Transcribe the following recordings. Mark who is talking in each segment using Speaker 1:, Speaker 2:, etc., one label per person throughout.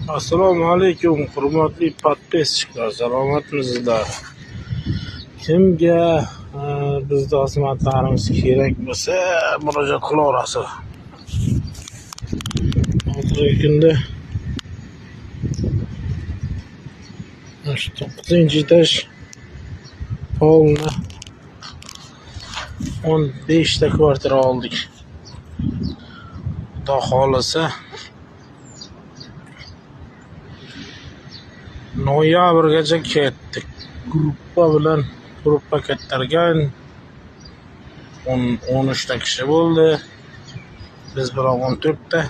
Speaker 1: Assalomu alaykum, hurmatli podpischilar, salomatmisizlar? Kimga bizning xizmatlarimiz kerak bo'lsa, murojaat qilaverasiz. Hozirgi kunda shu 9-etaj polni 15 ta kvartira oldik. Xudo xolisa noyabrgacha ketdik. Gruppa kettirgan 13 ta kishi bo'ldi. Biz bilan 14 ta.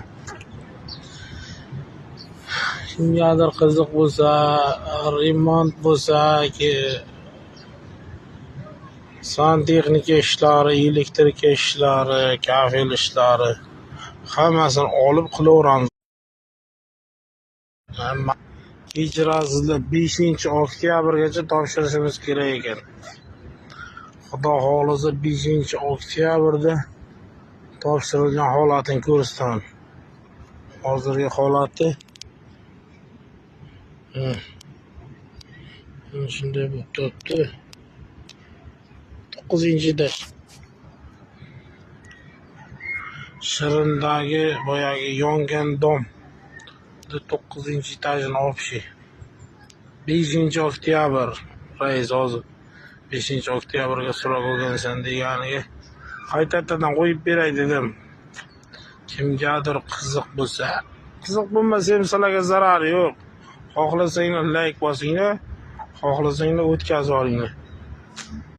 Speaker 1: Kimgadir qiziq bo'lsa, remont bo'lsa, santexnika ishlari, elektrika ishlari, kafel ishlari hammasini olib qilaveramiz. Kechirasizlar, 5-oktyabrgacha topshirishimiz kerak ekan. Xudo xolisa 5-oktyabrda topshirilgan holatini ko'rsataman. Hozirgi holati shunday bo'lib turibdi. 9-etaj Shirindagi boyagi yongan dom 9-etajni olib 5-oktyabr rais hozir 5-oktyabrga so'roq o'rgansan deganiga qaytadan qo'yib beray dedim. Kimgadir qiziq bo'lsa, qiziq bo'lmasa ham sizlarga zarari yo'q. Xohlasanglar like bosinglar, xohlasanglar o'tkazib olinglar.